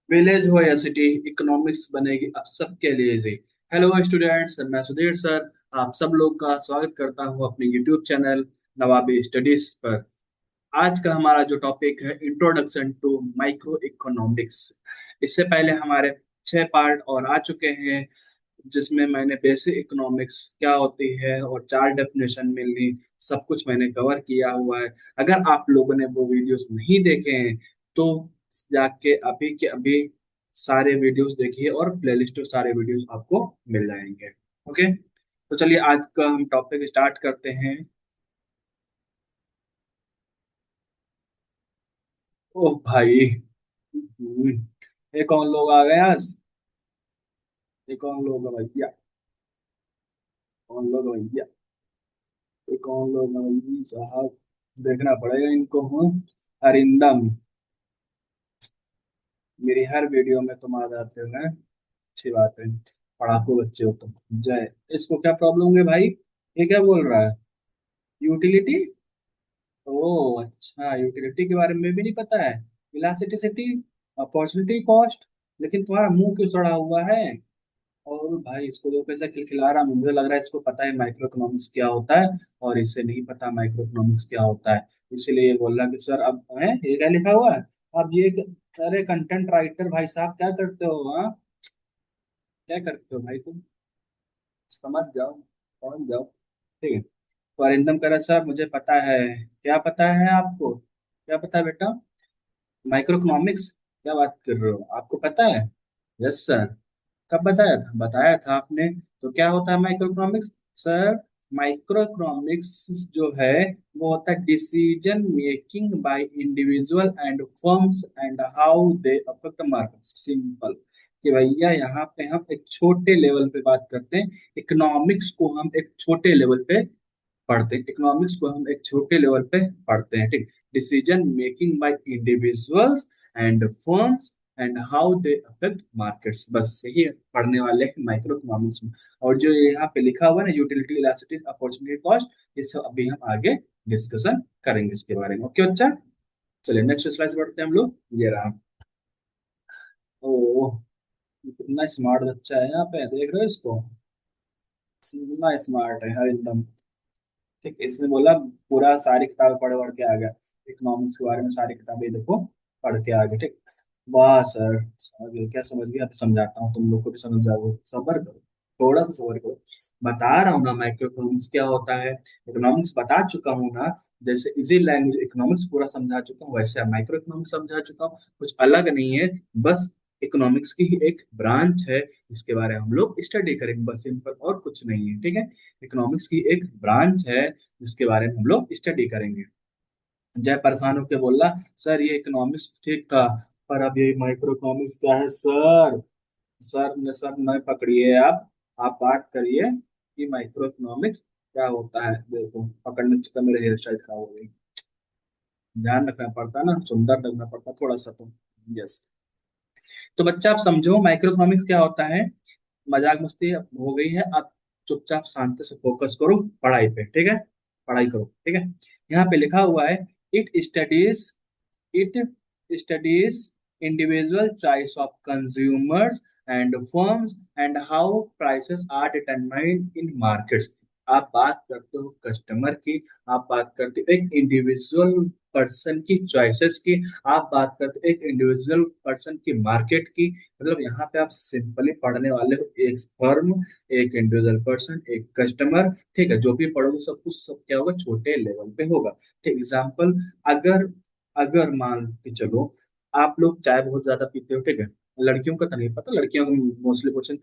Village हो या city, economics बनेगी अब सबके लिए इजी। हेलो स्टूडेंट्स, मैं सुधीर सर आप सब लोग का स्वागत करता हूं अपने यूट्यूब चैनल नवाबी स्टडीज पर। आज का हमारा जो टॉपिक है इंट्रोडक्शन टू माइक्रो इकोनॉमिक्स। इससे पहले हमारे 6 पार्ट और आ चुके हैं, जिसमें मैंने बेसिक इकोनॉमिक्स क्या होती है और 4 डेफिनेशन मिलनी, सब कुछ मैंने कवर किया हुआ है। अगर आप लोगों ने वो वीडियोस नहीं देखे हैं तो जाके अभी के अभी सारे वीडियोस देखिए और प्लेलिस्ट में सारे वीडियोस आपको मिल जाएंगे। ओके, तो चलिए आज का हम टॉपिक स्टार्ट करते हैं। ओह भाई, ये कौन लोग आ गए आज? ये कौन लोग हैं भैया? कौन लोग हैं भैया? ये कौन लोग हैं भैया साहब? देखना पड़ेगा इनको। हूँ अरिंदम, मेरी हर वीडियो में तुम आ जाते हो हैं। अच्छी बात है, पढ़ाकू बच्चे हो तुम। जय। इसको क्या प्रॉब्लम है भाई? ये क्या बोल रहा है? यूटिलिटी? ओ अच्छा, यूटिलिटी के बारे में भी नहीं पता है। इलास्टिसिटी, अपॉर्चुनिटी कॉस्ट, लेकिन तुम्हारा मुंह क्यों चढ़ा हुआ है? और भाई इसको देखो कैसा खिलखिला रहा, मुझे लग रहा है इसको पता है माइक्रो इकोनॉमिक्स क्या होता है और इसे नहीं पता माइक्रो इकोनॉमिक्स क्या होता है। इसीलिए ये बोल रहा कि सर अब है ये क्या लिखा हुआ है। अब ये अरे कंटेंट राइटर भाई साहब क्या करते हो? हाँ, क्या करते हो भाई तुम? समझ जाओ, समझ जाओ। ठीक है, तो अरिंदम कह रहा सर मुझे पता है। क्या पता है आपको? क्या पता है बेटा? Micro economics? क्या बात कर रहे हो, आपको पता है? Yes sir. कब बताया था? बताया था आपने। तो क्या होता है micro economics? Sir, micro economics जो है वो होता है decision making by individual and firms and how they affect market. Simple कि भैया यहाँ पे हम एक छोटे लेवल पे बात करते हैं। इकोनॉमिक्स को हम एक छोटे लेवल पे पढ़ते हैं, इकोनॉमिक्स को हम एक छोटे लेवल पे पढ़ते हैं। ठीक, decision making bye individuals and firms and how they affect markets, बस यही पढ़ने वाले हैं माइक्रो इकोनॉमिक्स में। और जो यहाँ पे लिखा हुआ है ना, यूटिलिटी, इलास्टिसिटी, अपॉर्चुनिटी कॉस्ट, ये सब अभी हम आगे डिस्कशन करेंगे इसके बारे में। ओके बच्चा, चलिए नेक्स्ट स्लाइड बढ़ते हैं हम लोग। ये रहा। ओ, कितना स्मार्ट बच्चा है यहाँ पे, देख रहे हो इसको? कितना स्मार्ट है हर एकदम। ठीक, इसने बोला पूरा सारी किताब पढ़ पढ़ के आ गया, इकोनॉमिक्स के बारे में सारी किताबें देखो, पढ़ के आ गए। ठीक, वाह सर समझ गए, क्या समझ गए? अब समझाता हूँ, तुम लोग को भी समझ जाओगे, सब्र करो, थोड़ा सा सब्र करो। बता रहा हूँ ना माइक्रो इकोनॉमिक्स क्या होता है, इकोनॉमिक्स बता चुका हूँ ना। जैसे इजी लैंग्वेज इकोनॉमिक्स पूरा समझा चुका हूँ, वैसे माइक्रो इकोनॉमिक्स समझा चुका हूँ। कुछ अलग नहीं है, बस इकोनॉमिक्स की ही एक ब्रांच है जिसके बारे में हम लोग स्टडी करेंगे, बस सिंपल, और कुछ नहीं है। ठीक है, इकोनॉमिक्स की एक ब्रांच है जिसके बारे में हम लोग स्टडी करेंगे। जय परेशान होकर बोल रहा सर ये इकोनॉमिक्स ठीक था, पर अब ये माइक्रो इकोनॉमिक्स क्या है सर? सर न पकड़िए आप बात करिए कि माइक्रो इकोनॉमिक्स क्या होता है। देखो पकड़ने चक्कर मेरे हेयर स्टाइल खराब हो गई। ध्यान रखना पड़ता है ना, सुंदर लगना पड़ता है थोड़ा सा तो। यस, तो बच्चा आप समझो माइक्रो इकोनॉमिक्स क्या होता है। मजाक मस्ती हो गई है, आप चुपचाप शांति से फोकस करो पढ़ाई पे। ठीक है, पढ़ाई करो। ठीक है, यहाँ पे लिखा हुआ है it studies it studies individual choice of consumers and firms and how prices are determined in markets। आप बात करते हो कस्टमर की, आप बात करते हो एक इंडिविजुअल पर्सन की चॉइसेस की, आप बात करते हो एक इंडिविजुअल पर्सन की मार्केट की। मतलब यहाँ पे आप सिंपली पढ़ने वाले हो एक फर्म, एक इंडिविजुअल पर्सन, एक कस्टमर। ठीक है, जो भी पढ़ोगे सब कुछ सब क्या होगा, छोटे लेवल पे होगा। ठीक, एग्जाम्पल, अगर अगर मान के चलो आप लोग चाय बहुत ज्यादा पीते हो। ठीक है, लड़कियों का तो नहीं पता, लड़कियों को मोस्टली क्वेश्चन,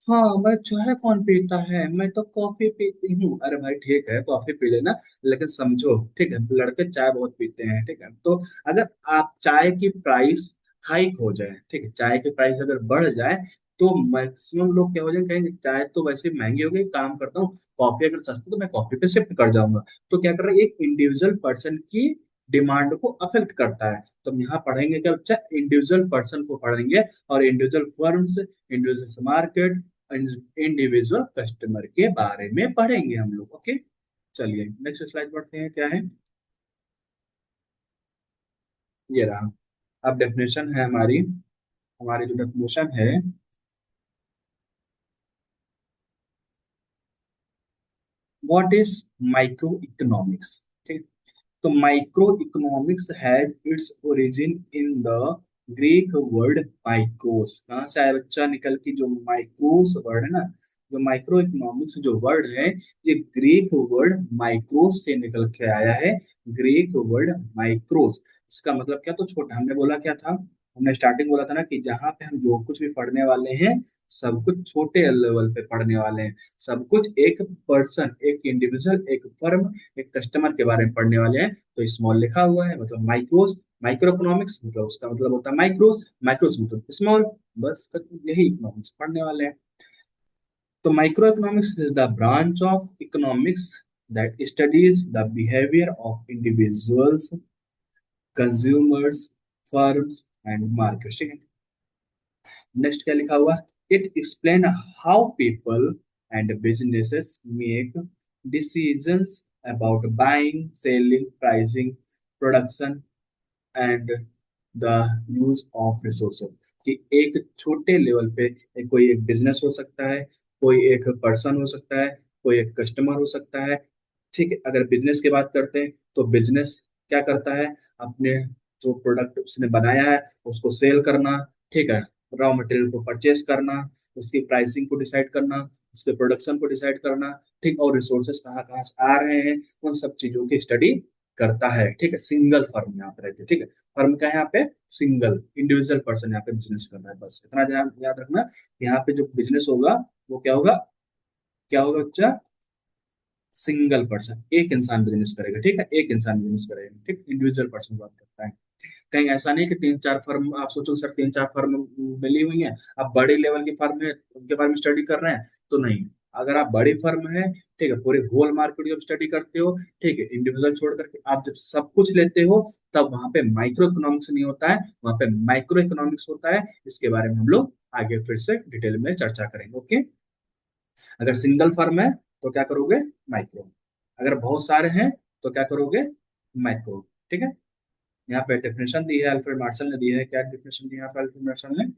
हाँ मैं चाय कौन पीता है, मैं तो कॉफी पीती हूँ। अरे भाई ठीक है, कॉफी पी लेना, लेकिन समझो ठीक है लड़के चाय बहुत पीते हैं। ठीक है, तो अगर आप चाय की प्राइस हाइक हो जाए, ठीक है, चाय की प्राइस अगर बढ़ जाए तो मैक्सिमम लोग क्या हो जाए, कहेंगे चाय तो वैसे महंगी हो गई, काम करता हूँ कॉफी अगर सस्ती तो मैं कॉफी पे शिफ्ट कर जाऊंगा। तो क्या कर रहा है, एक इंडिविजुअल पर्सन की डिमांड को अफेक्ट करता है। तो हम यहाँ पढ़ेंगे क्या बच्चा, इंडिविजुअल पर्सन को पढ़ेंगे और individual firms, individual market, individual customer के बारे में पढ़ेंगे हम लोग। ओके, चलिए नेक्स्ट स्लाइड पढ़ते हैं क्या है। ये रहा, अब डेफिनेशन है हमारी। हमारी जो डेफिनेशन है, व्हाट इज माइक्रो इकोनॉमिक्स। ठीक। तो micro economics has its origin in the Greek word mikros. कहाँ से आया बच्चा निकल की, जो माइक्रोस वर्ड है ना, जो माइक्रो इकोनॉमिक्स जो वर्ड है, ये ग्रीक वर्ड माइक्रोस से निकल के आया है। ग्रीक वर्ड माइक्रोस, इसका मतलब क्या, तो छोटा, हमने बोला क्या था, हमने स्टार्टिंग बोला था ना कि जहाँ पे हम जो कुछ भी पढ़ने वाले हैं, सब कुछ छोटे लेवल पे पढ़ने वाले हैं। सब कुछ एक पर्सन, एक इंडिविजुअल, एक फर्म, एक कस्टमर के बारे में पढ़ने वाले हैं। तो स्मॉल लिखा हुआ है, मतलब माइक्रोस। माइक्रो इकोनॉमिक्स मतलब उसका मतलब होता है माइक्रोस, माइक्रोस मतलब स्मॉल। बस यही इकोनॉमिक्स पढ़ने वाले हैं। तो micro economics is the branch of economics that studies the behaviour of individuals, consumers, firms and markets. ठीक है। नेक्स्ट क्या लिखा हुआ, it explain how people and businesses make decisions about buying, selling, pricing, production and the use of resources. कि एक छोटे level पे कोई एक बिजनेस हो सकता है, कोई एक पर्सन हो सकता है, कोई एक कस्टमर हो सकता है। ठीक है। अगर बिजनेस की बात करते हैं तो बिजनेस क्या करता है, अपने जो प्रोडक्ट उसने बनाया है उसको सेल करना। ठीक है। रॉ मटेरियल को परचेस करना, उसकी प्राइसिंग को डिसाइड करना, उसके प्रोडक्शन को डिसाइड करना। ठीक। और रिसोर्सेस कहाँ कहाँ से आ रहे हैं, उन सब चीजों की स्टडी करता है। ठीक है। सिंगल फर्म यहाँ पे रहती है। ठीक है। फर्म का यहाँ पे सिंगल इंडिविजुअल पर्सन यहाँ पे बिजनेस कर रहा है। बस इतना ध्यान याद रखना, यहाँ पे जो बिजनेस होगा वो क्या होगा, क्या होगा बच्चा, सिंगल पर्सन, एक इंसान बिजनेस करेगा। ठीक है। एक इंसान बिजनेस करेगा। ठीक। इंडिविजुअल पर्सन बात करता है। कहीं ऐसा नहीं कि तीन चार फर्म, आप सोचो सर तीन चार फर्म मिली हुई हैं, आप बड़ी लेवल की फर्म है उनके बारे में स्टडी कर रहे हैं, तो नहीं। अगर आप बड़ी फर्म है, ठीक है, पूरे होल मार्केट जब स्टडी करते हो, ठीक है, इंडिविजुअल छोड़ करके आप जब सब कुछ लेते हो, तब वहां पे माइक्रो इकोनॉमिक्स नहीं होता है, वहां पे माइक्रो इकोनॉमिक्स होता है। इसके बारे में हम लोग आगे फिर से डिटेल में चर्चा करेंगे। ओके। अगर सिंगल फर्म है तो क्या करोगे, माइक्रो। अगर बहुत सारे हैं तो क्या करोगे, मैक्रो। ठीक है। यहाँ पे डेफिनेशन दी है, अल्फ्रेड मार्शल ने दी है। क्या डेफिनेशन दी है यहाँ पे अल्फ्रेड मार्शल ने,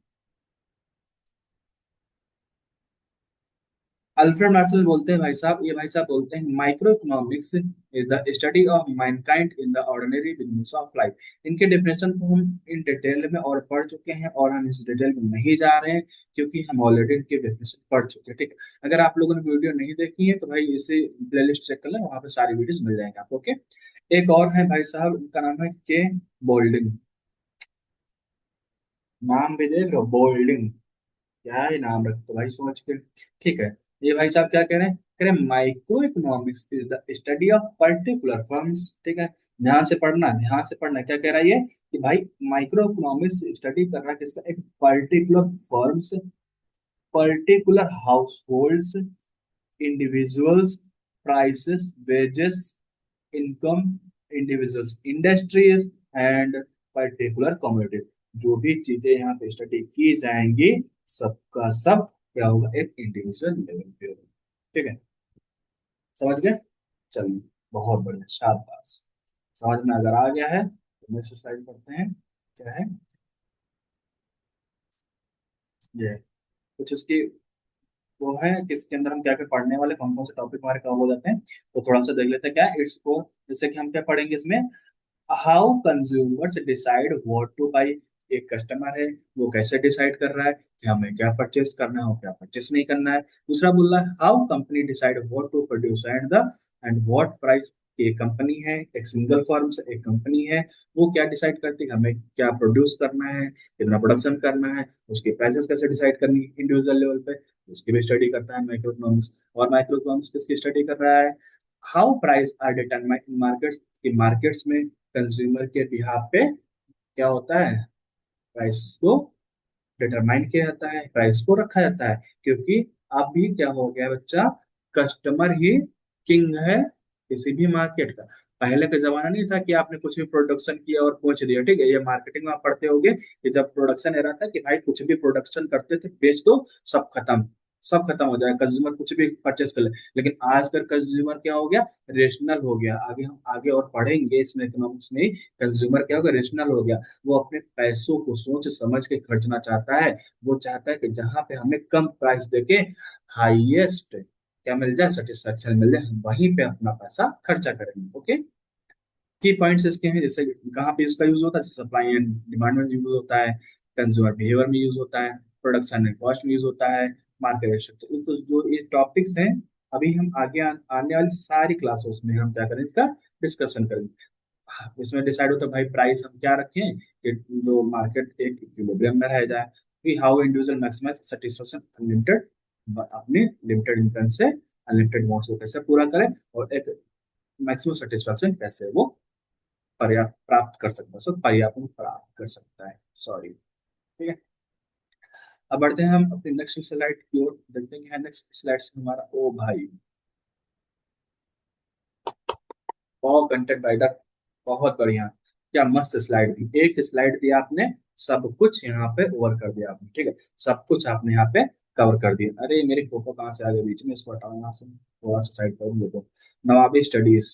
अल्फ्रेड मार्शल बोलते हैं भाई साहब, ये भाई साहब बोलते हैं micro economics is the study of Mankind in the ordinary business of life. इनके डेफिनेशन को हम इन डिटेल में और पढ़ चुके हैं, और हम इस डिटेल में नहीं जा रहे हैं, क्योंकि हम ऑलरेडी इनके डेफिनेशन पढ़ चुके हैं। ठीक है। अगर आप लोगों ने वीडियो नहीं देखी है तो भाई इसे प्लेलिस्ट चेक कर लें, वहां पे सारी वीडियोस मिल जाएंगे आपको। ओके। एक और है भाई साहब, इनका नाम है के बोल्डिंग। नाम भी देख रहे हो, बोल्डिंग, क्या ही नाम रख तो भाई सोच के। ठीक है। ये भाई साहब क्या कह रहे हैं, कह रहे हैं micro economics is the study of particular firms. ठीक है। ध्यान से पढ़ना, ध्यान से पढ़ना, क्या कह रहा है ये, कि भाई माइक्रो इकोनॉमिक्स स्टडी कर रहा है किसका, एक particular firms, particular house holds, individuals, prices, wages, income, individuals, industries and particular community. जो भी चीजें यहाँ पे स्टडी की जाएंगी, सबका सब क्या होगा, एक इंडिविजुअल लेवल पे होगा। ठीक है। समझ गए। चलिए, बहुत बढ़िया, शाबाश। समझ में अगर आ गया है तो नेक्स्ट स्लाइड करते हैं। क्या है ये, कुछ इसकी वो है कि इसके अंदर हम क्या क्या पढ़ने वाले, कौन कौन से टॉपिक हमारे कवर हो जाते हैं, तो थोड़ा सा देख लेते हैं। क्या इट्स को, जैसे कि हम क्या पढ़ेंगे इसमें, how consumers decide what two by. एक कस्टमर है, वो कैसे डिसाइड कर रहा है कि हमें क्या परचेस करना है और क्या परचेस नहीं करना है। दूसरा बोल रहा है how company decide what to produce and what price. एक कंपनी है, एक सिंगल फर्म से एक कंपनी है, वो क्या डिसाइड करती है कि हमें क्या प्रोड्यूस करना है, कितना प्रोडक्शन करना है, उसकी प्राइसेस कैसे डिसाइड करनी है इंडिविजुअल लेवल पे, उसकी भी स्टडी करता है माइक्रो इकोनॉमिक्स। और माइक्रो इकोनॉमिक्स किसकी स्टडी कर रहा है, how price are determined in markets, कि मार्केट्स में कंज्यूमर के बिहाफ पे क्या होता है, प्राइस को डिटरमाइन किया जाता है, प्राइस को रखा जाता है। क्योंकि अब भी क्या हो गया बच्चा, कस्टमर ही किंग है किसी भी मार्केट का। पहले का जमाना नहीं था कि आपने कुछ भी प्रोडक्शन किया और पहुंच दिया। ठीक है। ये मार्केटिंग में आप पढ़ते होगे कि जब प्रोडक्शन एरा था कि भाई कुछ भी प्रोडक्शन करते थे, बेच दो, सब खत्म। सब खत्म हो जाएगा, कंज्यूमर कुछ भी परचेस कर ले। लेकिन आजकल कंज्यूमर क्या हो गया, रेशनल हो गया। आगे हम आगे और पढ़ेंगे इसमें, इकोनॉमिक्स में कंज्यूमर क्या हो गया, रेशनल हो गया। वो अपने पैसों को सोच समझ के खर्चना चाहता है। वो चाहता है कि जहां पे हमें कम प्राइस देके हाईएस्ट क्या मिल जाए, सेटिस्फेक्शन मिल जाए, हम वहीं पे अपना पैसा खर्चा करेंगे। ओके, की पॉइंट्स इसके हैं, जैसे कहाँ पे इसका यूज होता है, सप्लाई एंड डिमांड में यूज होता है, कंज्यूमर बिहेवियर में यूज होता है, प्रोडक्शन एंड कॉस्ट में यूज होता है, मार्केट स्ट्रक्चर। तो जो ये टॉपिक्स हैं, अभी हम आगे आने वाली सारी क्लासों में हम क्या करें, इसका डिस्कशन करेंगे। हाँ, इसमें डिसाइड होता है भाई प्राइस हम क्या रखें कि जो मार्केट एक इक्विलिब्रियम में रह जाए, कि how individual maximize satisfaction unlimited, अपने लिमिटेड इनकम से अनलिमिटेड वांट्स को कैसे पूरा करें, और एक मैक्सिमम सेटिस्फेक्शन कैसे वो पर्याप्त प्राप्त कर सकता है, सो पर्याप्त प्राप्त कर सकता है, सॉरी। ठीक है, अब बढ़ते हैं हम अपनी नेक्स्ट स्लाइड की ओर, देखते हैं नेक्स्ट स्लाइड से हमारा, ओ भाई बहुत कंटेंट राइटर, बहुत बढ़िया, क्या मस्त स्लाइड थी, एक स्लाइड दिया आपने, सब कुछ यहाँ पे ओवर कर दिया आपने। ठीक है, सब कुछ आपने यहाँ पे कवर कर दिया। अरे मेरी फोटो कहाँ से आ गई बीच में, इसको हटाओ यहाँ से, थोड़ा सा साइड करूँ। देखो, नवाबी स्टडीज,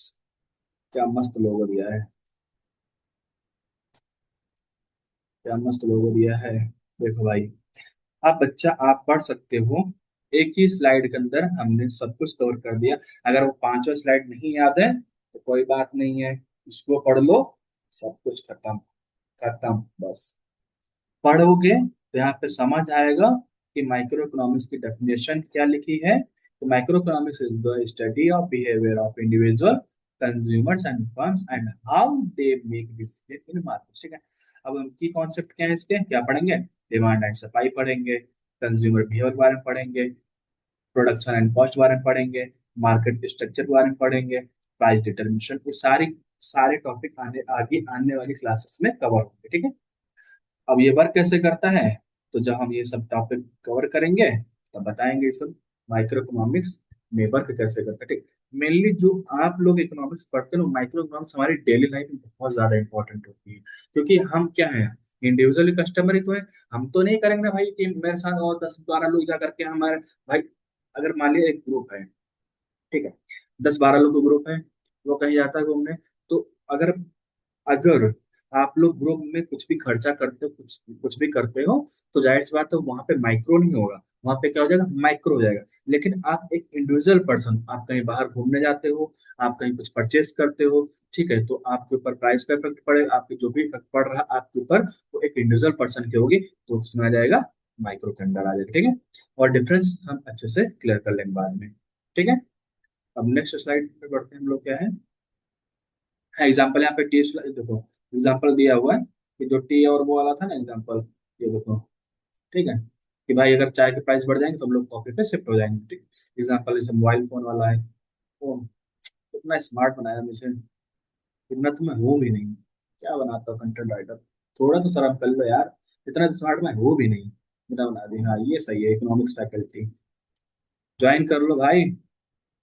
क्या मस्त लोगो दिया है, क्या मस्त लोगो दिया है। देखो भाई, आप बच्चा आप पढ़ सकते हो, एक ही स्लाइड के अंदर हमने सब कुछ कवर कर दिया। अगर वो पांचवा स्लाइड नहीं याद है तो कोई बात नहीं है, इसको पढ़ लो, सब कुछ खत्म, खत्म बस। पढ़ोगे तो यहाँ पे समझ आएगा कि माइक्रो इकोनॉमिक्स की डेफिनेशन क्या लिखी है। तो micro economics is the study of behaviour of individual consumers and firms and how they make decision in market. ठीक है, अब हम की कॉन्सेप्ट क्या है इसके, क्या पढ़ेंगे, डिमांड एंड सप्लाई पढ़ेंगे, कंज्यूमर बिहेवियर के बारे में पढ़ेंगे, प्रोडक्शन एंड कॉस्ट के बारे में पढ़ेंगे, मार्केट स्ट्रक्चर के बारे में पढ़ेंगे, प्राइस डिटर्मिनेशन, ये सारी सारे टॉपिक आने आगे आने वाली क्लासेस में कवर होंगे। ठीक है, अब ये वर्क कैसे करता है, तो जब हम ये सब टॉपिक कवर करेंगे तब बताएंगे ये सब माइक्रो इकोनॉमिक्स में वर्क कैसे करता है। ठीक, मेनली जो आप लोग इकोनॉमिक्स पढ़ते हो, माइक्रो इकोनॉमिक्स हमारी डेली लाइफ में बहुत ज्यादा इंपॉर्टेंट होती है, क्योंकि हम क्या है, इंडिविजुअली कस्टमर ही तो है। हम तो नहीं करेंगे ना भाई कि मेरे साथ और 10-12 लोग जा करके हमारे भाई, अगर मान लिया एक ग्रुप है, ठीक है, 10-12 लोग का ग्रुप है, वो कहीं जाता है घूमने, तो अगर अगर आप लोग ग्रुप में कुछ भी खर्चा करते हो, कुछ कुछ भी करते हो, तो जाहिर सी बात है वहां पे माइक्रो नहीं होगा, वहां पे क्या हो जाएगा, माइक्रो हो जाएगा। लेकिन आप एक इंडिविजुअल पर्सन, आप कहीं बाहर घूमने जाते हो, आप कहीं कुछ परचेस करते हो, ठीक है, तो आपके ऊपर प्राइस का इफेक्ट पड़ेगा, आपके जो भी इफेक्ट पड़ रहा है आपके ऊपर, वो एक इंडिविजुअल पर्सन की होगी, तो उसमें आ जाएगा, माइक्रो के अंदर आ जाएगा। ठीक है, और डिफरेंस हम अच्छे से क्लियर कर लेंगे बाद में। ठीक है, अब नेक्स्ट स्लाइड पे बढ़ते हैं हम लोग, क्या है एग्जाम्पल, यहाँ पे टी, देखो एग्जाम्पल दिया हुआ है कि जो टी और वो वाला था ना एग्जाम्पल, ये देखो, ठीक है, कि भाई अगर चाय के प्राइस बढ़ जाएंगे तो हम लोग कॉफी पे शिफ्ट हो जाएंगे। ठीक, एग्जाम्पल जैसे मोबाइल फोन वाला है, फोन इतना स्मार्ट बनाया मुझे, इतना तो मैं हूँ भी नहीं, क्या बनाता हूँ कंटेंट राइटर, थोड़ा तो शर्म कर लो यार, इतना स्मार्ट मैं हूँ भी नहीं, बिना बना दी। हाँ ये सही है, इकोनॉमिक्स फैकल्टी ज्वाइन कर लो भाई,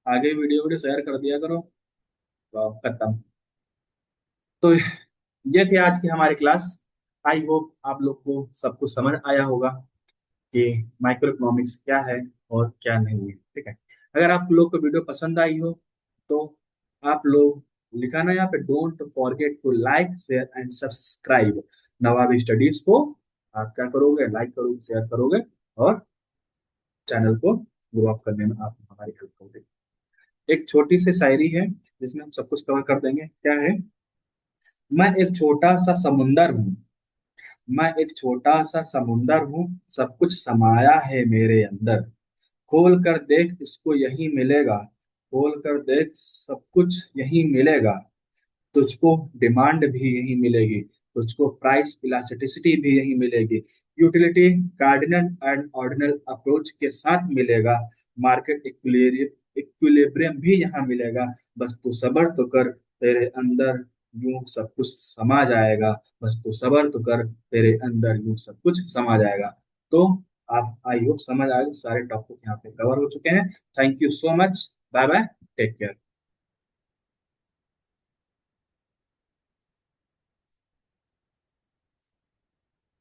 आगे वीडियो वीडियो शेयर कर दिया करो, तो खत्म। तो ये थी आज की हमारी क्लास, आई होप आप लोग को सब कुछ समझ आया होगा कि माइक्रो इकोनॉमिक्स क्या है और क्या नहीं है। ठीक है, अगर आप लोग को वीडियो पसंद आई हो तो आप लोग लिखा ना यहाँ पे, don't forget to like share and subscribe Nawabi studies को। आप क्या करोगे, लाइक करोगे, शेयर करोगे, और चैनल को ग्रो अप करने में आप हमारी हेल्प करोगे। एक छोटी सी शायरी है जिसमें हम सब कुछ कवर कर देंगे, क्या है, मैं एक छोटा सा समुंदर हूँ, मैं एक छोटा सा समुंदर हूँ, सब कुछ समाया है मेरे अंदर, खोल कर देख इसको यही मिलेगा, खोल कर देख सब कुछ यही मिलेगा, तुझको डिमांड भी यही मिलेगी, तुझको प्राइस इलास्टिसिटी भी यही मिलेगी, utility cardinal and ordinal approach के साथ मिलेगा, मार्केट इक्विलिब्रियम भी यहाँ मिलेगा, बस तू सबर तो कर, तेरे अंदर यूं सब कुछ समा जाएगा, बस तू सबर तो कर, तेरे अंदर यूं सब कुछ समा जाएगा। तो आप आई होप समझ आए, सारे टॉपिक यहाँ पे कवर हो चुके हैं। Thank you so much, bye bye, take care.